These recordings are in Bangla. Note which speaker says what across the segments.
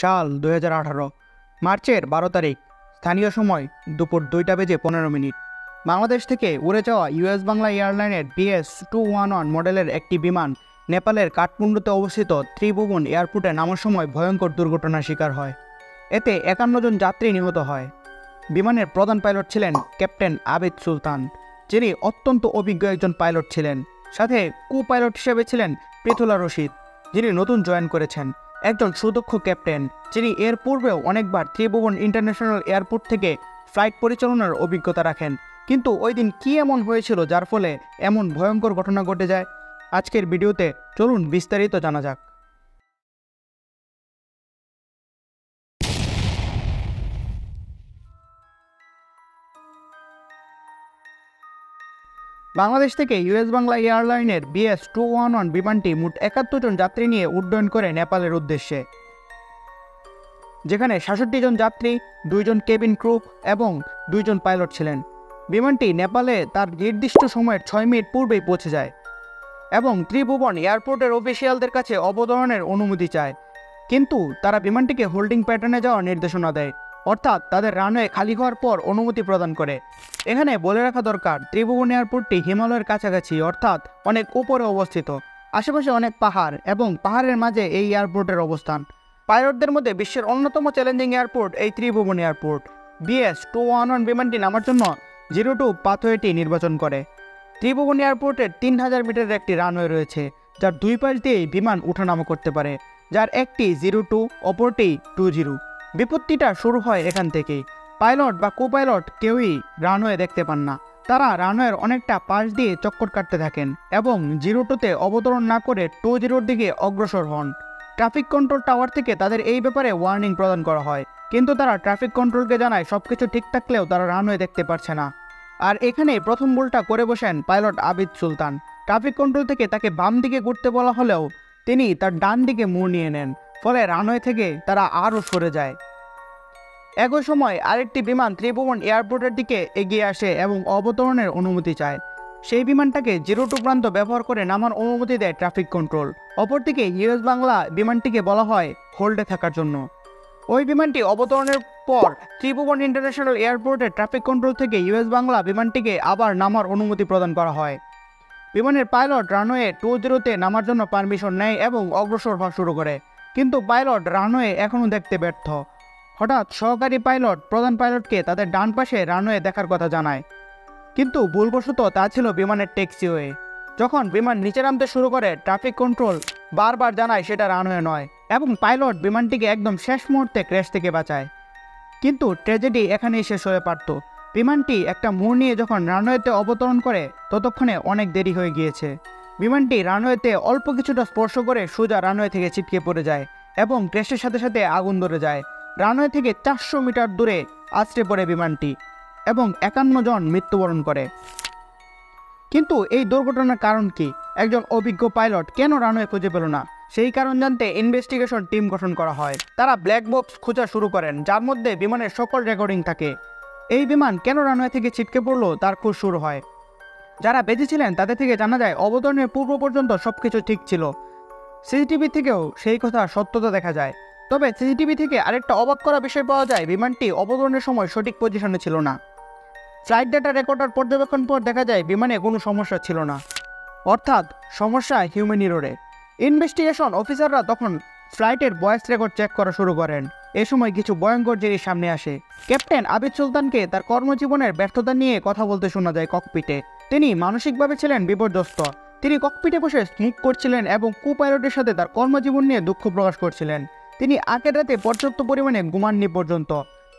Speaker 1: সাল 2018 মার্চের 12 তারিখ স্থানীয় সময় দুপুর 2:15 বাংলাদেশ থেকে উড়ে যাওয়া ইউএস বাংলা এয়ারলাইনের BS211 মডেলের একটি বিমান নেপালের কাঠমান্ডুতে অবস্থিত ত্রিভুবন এয়ারপোর্টে নামার সময় ভয়ঙ্কর দুর্ঘটনার শিকার হয়। এতে 51 জন যাত্রী নিহত হয়। বিমানের প্রধান পাইলট ছিলেন ক্যাপ্টেন আবিদ সুলতান, যিনি অত্যন্ত অভিজ্ঞ একজন পাইলট ছিলেন। সাথে পাইলট হিসেবে ছিলেন পৃথুলা রশিদ, যিনি নতুন জয়েন করেছেন, একজন সুদক্ষ ক্যাপ্টেন, যিনি এর পূর্বেও অনেকবার ত্রিভুবন ইন্টারন্যাশনাল এয়ারপোর্ট থেকে ফ্লাইট পরিচালনার অভিজ্ঞতা রাখেন। কিন্তু ওই দিন কী এমন হয়েছিল যার ফলে এমন ভয়ঙ্কর ঘটনা ঘটে যায়? আজকের ভিডিওতে চলুন বিস্তারিত জানা যাক। বাংলাদেশ থেকে ইউএস বাংলা এয়ারলাইনের BS211 বিমানটি মোট 71 জন যাত্রী নিয়ে উড্ডয়ন করে নেপালের উদ্দেশ্যে, যেখানে 66 জন যাত্রী, 2 জন কেবিন ক্রু এবং 2 জন পাইলট ছিলেন। বিমানটি নেপালে তার নির্দিষ্ট সময়ের 6 মিনিট পূর্বেই পৌঁছে যায় এবং ত্রিভুবন এয়ারপোর্টের অফিসিয়ালদের কাছে অবতরণের অনুমতি চায়, কিন্তু তারা বিমানটিকে হোল্ডিং প্যাটার্নে যাওয়ার নির্দেশনা দেয়, অর্থাৎ তাদের রানওয়ে খালি হওয়ার পর অনুমতি প্রদান করে। এখানে বলে রাখা দরকার, ত্রিভুবন এয়ারপোর্টটি হিমালয়ের কাছাকাছি, অর্থাৎ অনেক উপরে অবস্থিত। আশেপাশে অনেক পাহাড় এবং পাহাড়ের মাঝে এই এয়ারপোর্টের অবস্থান। পাইলটদের মধ্যে বিশ্বের অন্যতম চ্যালেঞ্জিং এয়ারপোর্ট এই ত্রিভুবন এয়ারপোর্ট। BS211 বিমানটি নামার জন্য 02 পাথওয়েটি নির্বাচন করে। ত্রিভুবন এয়ারপোর্টের 3000 মিটারের একটি রানওয়ে রয়েছে, যার দুই পাশ দিয়েই বিমান উঠানামা করতে পারে, যার একটি 02, অপরটি 20। বিপত্তিটা শুরু হয় এখান থেকেই। পাইলট বা পাইলট কেউই রানওয়ে দেখতে পান না। তারা রানওয়ের অনেকটা পাশ দিয়ে চক্কর কাটতে থাকেন এবং 02-তে অবতরণ না করে 20-র দিকে অগ্রসর হন। ট্রাফিক কন্ট্রোল টাওয়ার থেকে তাদের এই ব্যাপারে ওয়ার্নিং প্রদান করা হয়, কিন্তু তারা ট্রাফিক কন্ট্রোলকে জানায় সবকিছু ঠিক থাকলেও তারা রানওয়ে দেখতে পারছে না। আর এখানেই প্রথম ভুলটা করে বসেন পাইলট আবিদ সুলতান। ট্রাফিক কন্ট্রোল থেকে তাকে বাম দিকে ঘুরতে বলা হলেও তিনি তার ডান দিকে মোড় নিয়ে নেন, ফলে রানওয়ে থেকে তারা আরও সরে যায়। একই সময় আরেকটি বিমান ত্রিভুবন এয়ারপোর্টের দিকে এগিয়ে আসে এবং অবতরণের অনুমতি চায়। সেই বিমানটাকে 02 প্রান্ত ব্যবহার করে নামার অনুমতি দেয় ট্রাফিক কন্ট্রোল। অপরদিকে ইউএস বাংলা বিমানটিকে বলা হয় হোল্ডে থাকার জন্য। ওই বিমানটি অবতরণের পর ত্রিভুবন ইন্টারন্যাশনাল এয়ারপোর্টের ট্রাফিক কন্ট্রোল থেকে ইউএস বাংলা বিমানটিকে আবার নামার অনুমতি প্রদান করা হয়। বিমানের পাইলট রানওয়ে 20-তে নামার জন্য পারমিশন নেয় এবং অগ্রসর হওয়া শুরু করে, কিন্তু পাইলট রানওয়ে এখনও দেখতে ব্যর্থ। হঠাৎ সহকারী পাইলট প্রধান পাইলটকে তাদের ডান পাশে রানওয়ে দেখার কথা জানায়, কিন্তু ভুলবশত তা ছিল বিমানের ট্যাক্সিওয়ে। যখন বিমান নিচে নামতে শুরু করে, ট্রাফিক কন্ট্রোল বারবার জানায় সেটা রানওয়ে নয় এবং পাইলট বিমানটিকে একদম শেষ মুহূর্তে ক্র্যাশ থেকে বাঁচায়। কিন্তু ট্র্যাজেডি এখানেই শেষ হয়ে পারত। বিমানটি একটা মোড় নিয়ে যখন রানওয়েতে অবতরণ করে, ততক্ষণে অনেক দেরি হয়ে গিয়েছে। বিমানটি রানওয়েতে অল্প কিছুটা স্পর্শ করে সোজা রানওয়ে থেকে ছিটকে পড়ে যায় এবং ক্র্যাশের সাথে সাথে আগুন ধরে যায়। রানওয়ে থেকে 400 মিটার দূরে আছড়ে পড়ে বিমানটি এবং 51 জন মৃত্যুবরণ করে। কিন্তু এই দুর্ঘটনার কারণ কি? একজন অভিজ্ঞ পাইলট কেন রানওয়ে খুঁজে পেল না? সেই কারণ জানতে ইনভেস্টিগেশন টিম গঠন করা হয়। তারা ব্ল্যাক বক্স খোঁজা শুরু করেন, যার মধ্যে বিমানের সকল রেকর্ডিং থাকে। এই বিমান কেন রানওয়ে থেকে ছিটকে পড়লো তার খোঁজ শুরু হয়। যারা বেঁচে ছিলেন তাদের থেকে জানা যায় অবতরণের পূর্ব পর্যন্ত সবকিছু ঠিক ছিল। সিসিটিভি থেকেও সেই কথা সত্যতা দেখা যায়। তবে সিসিটিভি থেকে আরেকটা অবাক করা বিষয় পাওয়া যায়, বিমানটি অবতরণের সময় সঠিক পজিশনে ছিল না। ফ্লাইট ডেটা রেকর্ডার পর্যবেক্ষণ পর দেখা যায় বিমানে কোনো সমস্যা ছিল না, অর্থাৎ সমস্যা হিউম্যান এররে। ইনভেস্টিগেশন অফিসাররা তখন ফ্লাইটের ভয়েস রেকর্ড চেক করা শুরু করেন। এ সময় কিছু ভয়ঙ্কর জিনিস সামনে আসে। ক্যাপ্টেন আবিদ সুলতানকে তার কর্মজীবনের ব্যর্থতা নিয়ে কথা বলতে শোনা যায় ককপিটে। তিনি মানসিকভাবে ছিলেন বিপর্যস্ত। তিনি ককপিটে বসে স্মোক করছিলেন এবং পাইলটের সাথে তার কর্মজীবন নিয়ে দুঃখ প্রকাশ করছিলেন। তিনি আগের রাতে পর্যাপ্ত পরিমাণে ঘুমাননি পর্যন্ত,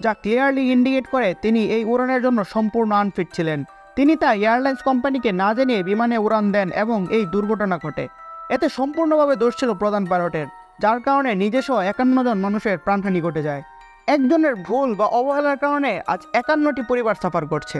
Speaker 1: যা ক্লিয়ারলি ইন্ডিকেট করে তিনি এই উড়ানের জন্য সম্পূর্ণ আনফিট ছিলেন। তিনি তা এয়ারলাইন্স কোম্পানিকে না জানিয়ে বিমানে উড়ান দেন এবং এই দুর্ঘটনা ঘটে। এতে সম্পূর্ণভাবে দোষ ছিল প্রধান পাইলটের, যার কারণে নিজস্ব 51 জন মানুষের প্রাণহানি ঘটে যায়। একজনের ভুল বা অবহেলার কারণে আজ 51টি পরিবার সাফার করছে।